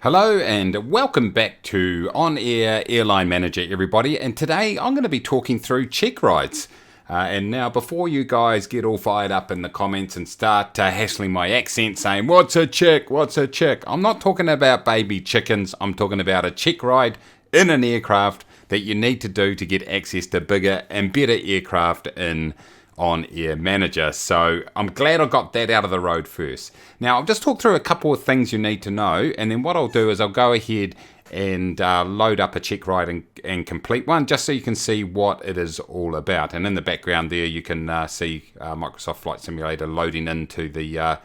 Hello and welcome back to OnAir Airline Manager, everybody. And today I'm going to be talking through Checkrides. And now, before you guys get all fired up in the comments and start hassling my accent saying, "What's a check? What's a check?" I'm not talking about baby chickens. I'm talking about a checkride in an aircraft that you need to do to get access to bigger and better aircraft in OnAir Manager. So I'm glad I got that out of the road first. Now I'll just talk through a couple of things you need to know, and then what I'll do is I'll go ahead and load up a checkride and complete one, just so you can see what it is all about. And in the background there you can see Microsoft Flight Simulator loading into the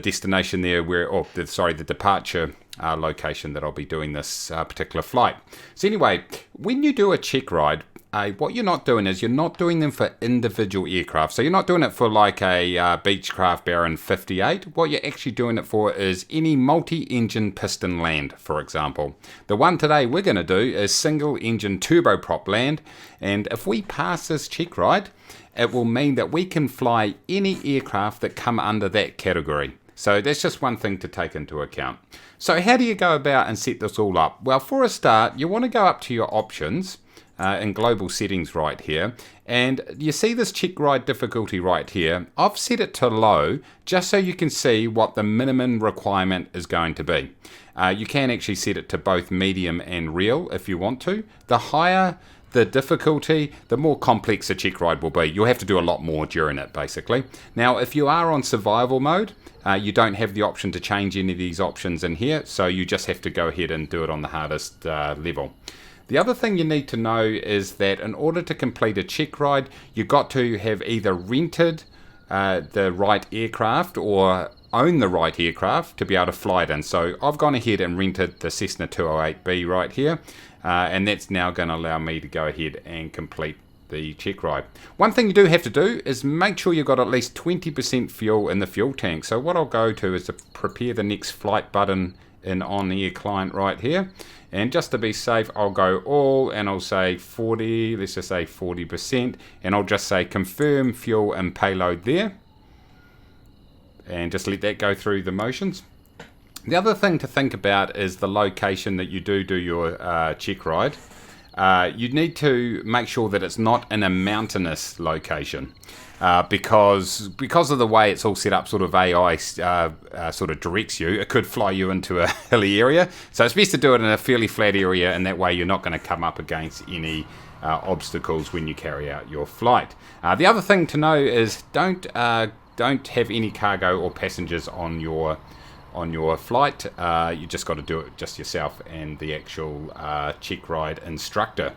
destination there, the departure location that I'll be doing this particular flight. So anyway, when you do a checkride, what you're not doing is you're not doing them for individual aircraft. So you're not doing it for like a Beechcraft Baron 58. What you're actually doing it for is any multi-engine piston land, for example. The one today we're going to do is single-engine turboprop land. And if we pass this checkride, it will mean that we can fly any aircraft that come under that category. So that's just one thing to take into account. So how do you go about and set this all up? Well, for a start, you want to go up to your options in global settings right here, and you see this checkride difficulty right here. I've set it to low just so you can see what the minimum requirement is going to be. You can actually set it to both medium and real if you want to. The higher the difficulty, the more complex a checkride will be. You'll have to do a lot more during it, basically. Now, if you are on survival mode, you don't have the option to change any of these options in here, so you just have to go ahead and do it on the hardest level. The other thing you need to know is that in order to complete a checkride, you've got to have either rented the right aircraft or own the right aircraft to be able to fly it in. So I've gone ahead and rented the Cessna 208B right here, and that's now going to allow me to go ahead and complete the checkride. One thing you do have to do is make sure you've got at least 20% fuel in the fuel tank. So what I'll go to is to prepare the next flight button in OnAir client right here, and just to be safe I'll go all and I'll say 40, let's just say 40%, and I'll just say confirm fuel and payload there, and just let that go through the motions. The other thing to think about is the location that you do your checkride. You need to make sure that it's not in a mountainous location. Because of the way it's all set up, sort of AI sort of directs you, it could fly you into a hilly area. So it's best to do it in a fairly flat area, and that way you're not going to come up against any obstacles when you carry out your flight. The other thing to know is don't have any cargo or passengers on your flight. You just got to do it just yourself and the actual checkride instructor.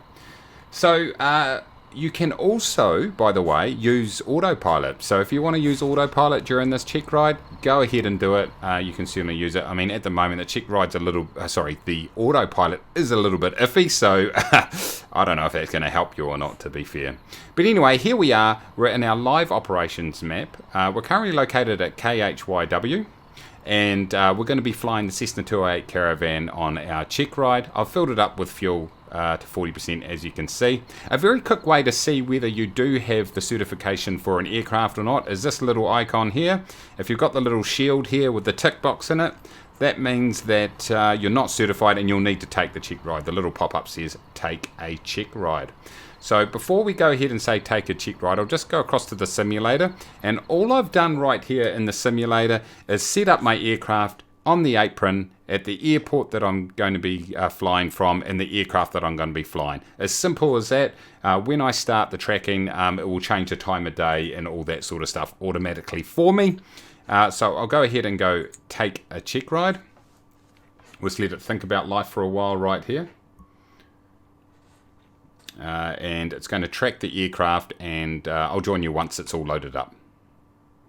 So you can also, by the way, use autopilot. So if you want to use autopilot during this checkride, go ahead and do it. You can certainly use it. I mean, at the moment, the checkride's the autopilot is a little bit iffy, so I don't know if that's going to help you or not, to be fair. But anyway, here we are. We're in our live operations map. We're currently located at KHYW. And we're going to be flying the Cessna 208 Caravan on our checkride. I've filled it up with fuel to 40%, as you can see. A very quick way to see whether you do have the certification for an aircraft or not is this little icon here. If you've got the little shield here with the tick box in it, that means that you're not certified and you'll need to take the checkride. The little pop-up says take a checkride. So before we go ahead and say take a checkride, I'll just go across to the simulator, and all I've done right here in the simulator is set up my aircraft on the apron at the airport that I'm going to be flying from and the aircraft that I'm going to be flying. As simple as that. When I start the tracking, it will change the time of day and all that sort of stuff automatically for me. So I'll go ahead and go take a checkride. Let's let it think about life for a while right here. And it's going to track the aircraft, and I'll join you once it's all loaded up.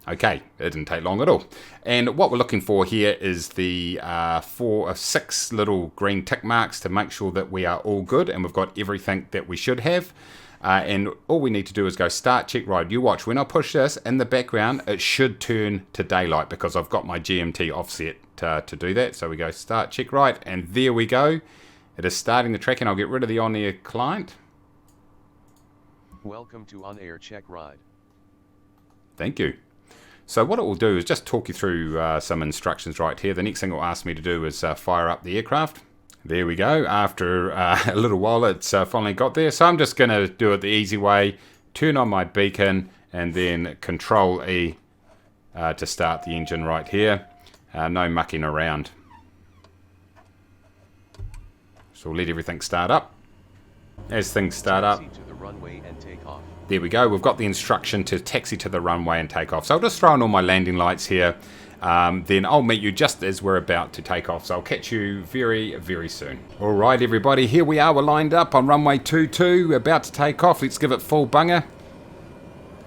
Okay, it didn't take long at all. And what we're looking for here is the 6 little green tick marks to make sure that we are all good and we've got everything that we should have. And all we need to do is go start checkride. You watch, when I push this in the background, it should turn to daylight because I've got my GMT offset to do that. So we go start checkride, and there we go. It is starting the tracking. I'll get rid of the OnAir client. Welcome to OnAir Checkride. Thank you. So what it will do is just talk you through some instructions right here. The next thing it will ask me to do is fire up the aircraft. There we go. After a little while, it's finally got there. So I'm just going to do it the easy way. Turn on my beacon and then Control E to start the engine right here. No mucking around. So we'll let everything start up. As things start up, there we go. We've got the instruction to taxi to the runway and take off. So I'll just throw on all my landing lights here. Then I'll meet you just as we're about to take off. So I'll catch you very, very soon. All right, everybody, here we are. We're lined up on runway 22, about to take off. Let's give it full bunger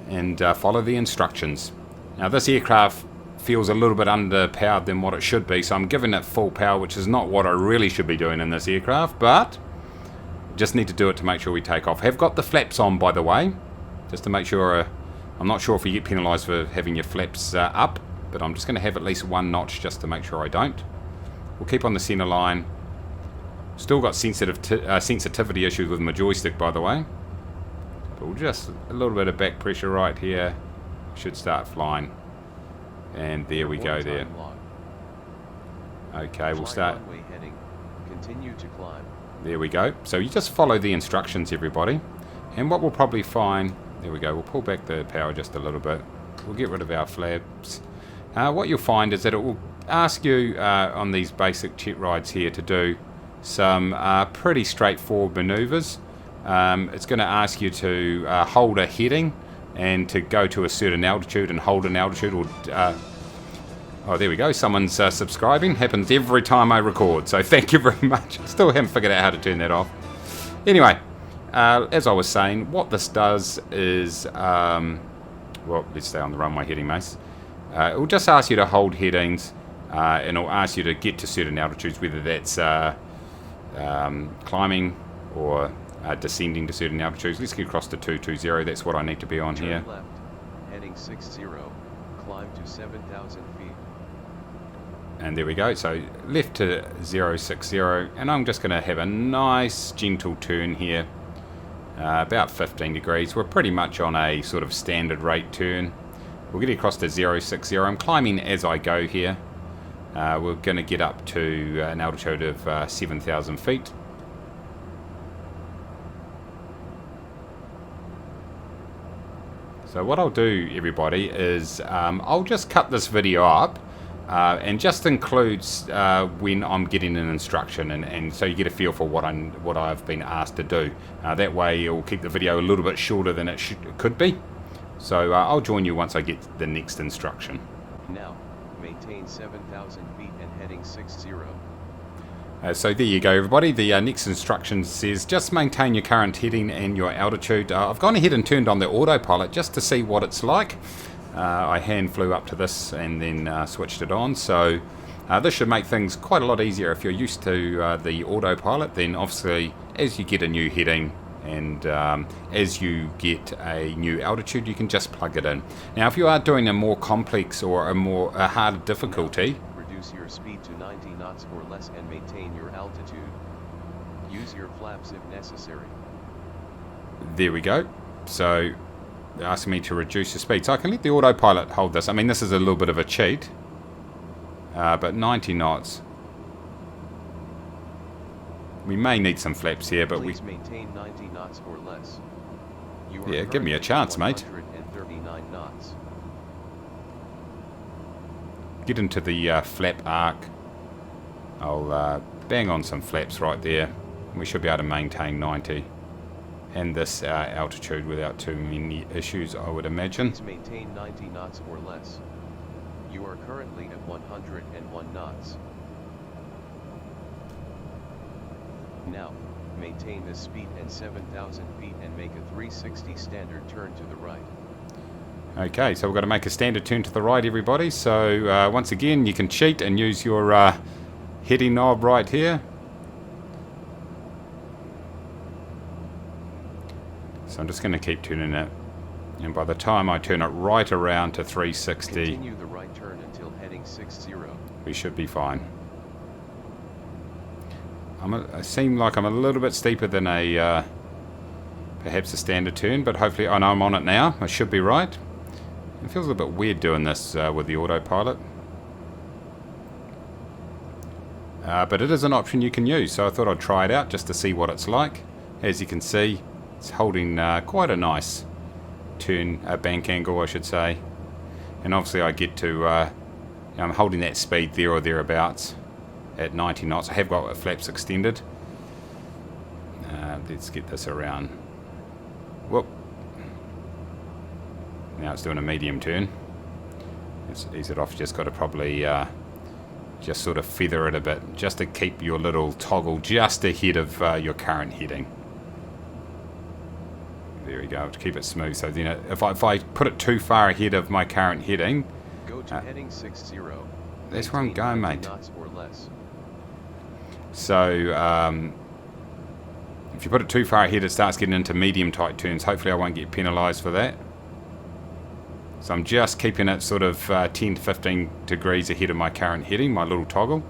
and follow the instructions. Now, this aircraft feels a little bit underpowered than what it should be, so I'm giving it full power, which is not what I really should be doing in this aircraft, but just need to do it to make sure we take off. Have got the flaps on, by the way, just to make sure. I'm not sure if you get penalised for having your flaps up, but I'm just going to have at least one notch just to make sure I don't. We'll keep on the centre line. Still got sensitivity issues with my joystick, by the way. But we'll just a little bit of back pressure right here. Should start flying. And there we go there. Okay, we'll start. Continue to climb. There we go. So you just follow the instructions, everybody. And what we'll probably find, there we go, we'll pull back the power just a little bit. We'll get rid of our flaps. What you'll find is that it will ask you on these basic check rides here to do some pretty straightforward maneuvers. It's going to ask you to hold a heading and to go to a certain altitude and hold an altitude. Or oh, there we go. Someone's subscribing. Happens every time I record. So thank you very much. Still haven't figured out how to turn that off. Anyway, as I was saying, what this does is, well, let's stay on the runway heading, Mace. It will just ask you to hold headings, and it will ask you to get to certain altitudes, whether that's climbing or descending to certain altitudes. Let's get across to 220. That's what I need to be on here. Left, heading 60, climb to 7,000 feet. And there we go. So left to 060, and I'm just going to have a nice gentle turn here, about 15 degrees. We're pretty much on a sort of standard rate turn. We'll get across to 060. I'm climbing as I go here. We're going to get up to an altitude of 7,000 feet. So what I'll do, everybody, is I'll just cut this video up and just includes when I'm getting an instruction, and so you get a feel for what I've been asked to do. That way it will keep the video a little bit shorter than it could be. So I'll join you once I get the next instruction. Now, maintain 7,000 feet and heading 60. So there you go, everybody. The next instruction says just maintain your current heading and your altitude. I've gone ahead and turned on the autopilot just to see what it's like. I hand flew up to this and then switched it on. So this should make things quite a lot easier. If you're used to the autopilot, then obviously as you get a new heading and as you get a new altitude, you can just plug it in. Now, if you are doing a more complex or a harder difficulty, reduce your speed to 90 knots or less and maintain your altitude. Use your flaps if necessary. There we go. So they're asking me to reduce the speed. So I can let the autopilot hold this. I mean, this is a little bit of a cheat, but 90 knots. We may need some flaps here, but Please maintain 90 knots or less. Yeah, give me a chance, mate. 139 knots. Get into the flap arc. I'll bang on some flaps right there. We should be able to maintain 90 and this altitude without too many issues, I would imagine. Please maintain 90 knots or less. You are currently at 101 knots. Now, maintain this speed and 7,000 feet and make a 360 standard turn to the right. Okay, so we've got to make a standard turn to the right, everybody. So once again, you can cheat and use your heading knob right here. So I'm just going to keep turning it. And by the time I turn it right around to 360, continue the right turn until heading 60. We should be fine. I seem like I'm a little bit steeper than perhaps a standard turn, but hopefully, I know I'm on it now. I should be right. It feels a little bit weird doing this with the autopilot. But it is an option you can use, so I thought I'd try it out just to see what it's like. As you can see, it's holding quite a nice turn, bank angle I should say. And obviously I get to, I'm holding that speed there or thereabouts at 90 knots. I have got flaps extended. Let's get this around. Whoop. Now it's doing a medium turn. Let's ease it off. Just got to probably just sort of feather it a bit, just to keep your little toggle just ahead of your current heading. There we go, to keep it smooth. So you know, if I put it too far ahead of my current heading, go to heading 60. That's where I'm going, mate. Knots or less. So if you put it too far ahead, it starts getting into medium tight turns. Hopefully I won't get penalised for that. So I'm just keeping it sort of 10 to 15 degrees ahead of my current heading, my little toggle.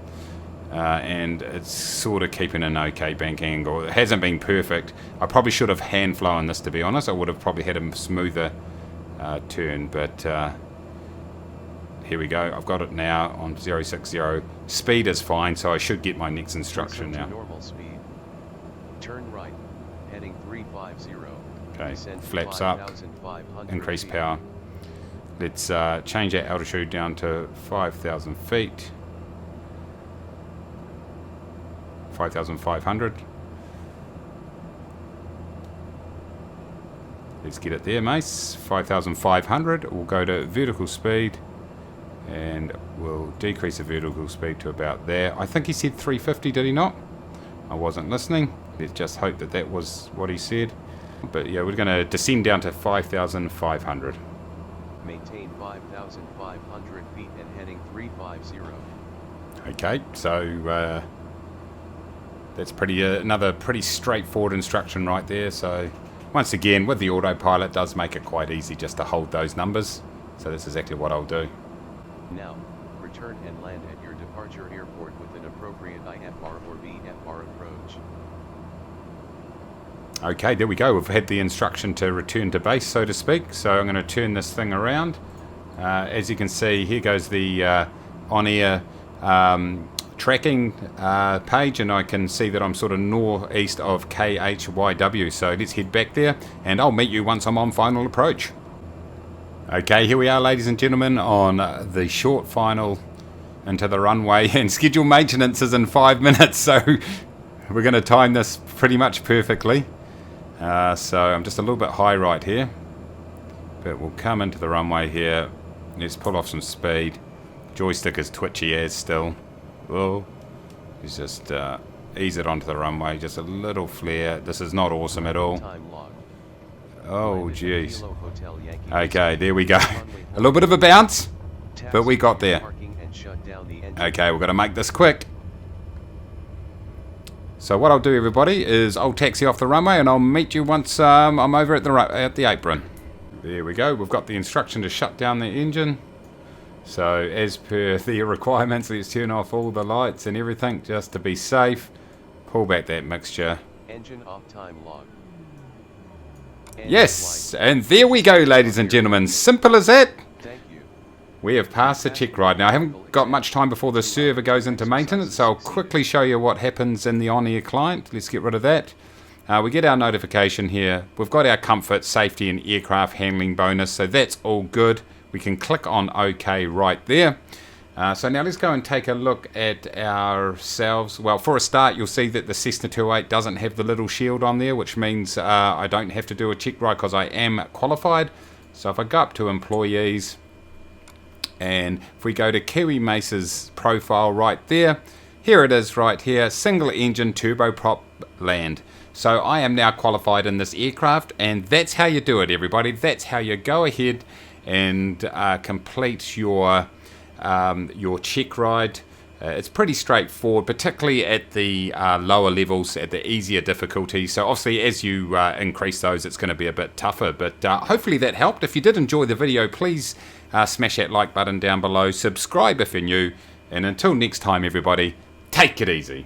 And it's sort of keeping an okay bank angle. It hasn't been perfect. I probably should have hand flown this, to be honest. I would have probably had a smoother turn, but here we go. I've got it now on 060. Speed is fine, so I should get my next instruction now. Normal speed. Turn right, heading 350. Okay, flaps up, increase power. Let's change our altitude down to 5,000 feet. 5,500. Let's get it there, Mace. 5,500. We'll go to vertical speed and we'll decrease the vertical speed to about there. I think he said 350, did he not? I wasn't listening. Let's just hope that that was what he said. But yeah, we're going to descend down to 5,500. Maintain 5,500 feet and heading 350. Okay, so that's another pretty straightforward instruction right there. So once again, with the autopilot, it does make it quite easy just to hold those numbers. So that's exactly what I'll do. Now, return and land at your departure airport with an appropriate IFR or VFR approach. Okay, there we go. We've had the instruction to return to base, so to speak. So I'm going to turn this thing around. As you can see, here goes the OnAir tracking page, and I can see that I'm sort of northeast of KHYW. So let's head back there, and I'll meet you once I'm on final approach. Okay, here we are, ladies and gentlemen, on the short final into the runway, and scheduled maintenance is in 5 minutes, so we're going to time this pretty much perfectly. So I'm just a little bit high right here, but we'll come into the runway here. Let's pull off some speed. Joystick is twitchy as still. Whoa. Let's just ease it onto the runway. Just a little flare. This is not awesome at all. Oh jeez. Okay, there we go. A little bit of a bounce, but we got there. Okay, we've got to make this quick. So what I'll do, everybody, is I'll taxi off the runway and I'll meet you once I'm over at the apron. There we go. We've got the instruction to shut down the engine. So as per the requirements, let's turn off all the lights and everything just to be safe. Pull back that mixture. Engine off time log. Yes, and there we go, ladies and gentlemen. Simple as that. We have passed the check ride. Now, I haven't got much time before the server goes into maintenance, so I'll quickly show you what happens in the OnAir client. Let's get rid of that. We get our notification here. We've got our comfort, safety, and aircraft handling bonus, so that's all good. We can click on OK right there. So now let's go and take a look at ourselves. Well, for a start, you'll see that the Cessna 208 doesn't have the little shield on there, which means I don't have to do a check ride because I am qualified. So if I go up to employees, and if we go to Kiwi Mace's profile right there, here it is right here, single engine turboprop land. So I am now qualified in this aircraft, and that's how you do it, everybody. That's how you go ahead and complete your check ride. It's pretty straightforward, particularly at the lower levels, at the easier difficulty. So obviously as you increase those, it's going to be a bit tougher, but hopefully that helped. If you did enjoy the video, please smash that like button down below, subscribe if you're new, and until next time, everybody, take it easy.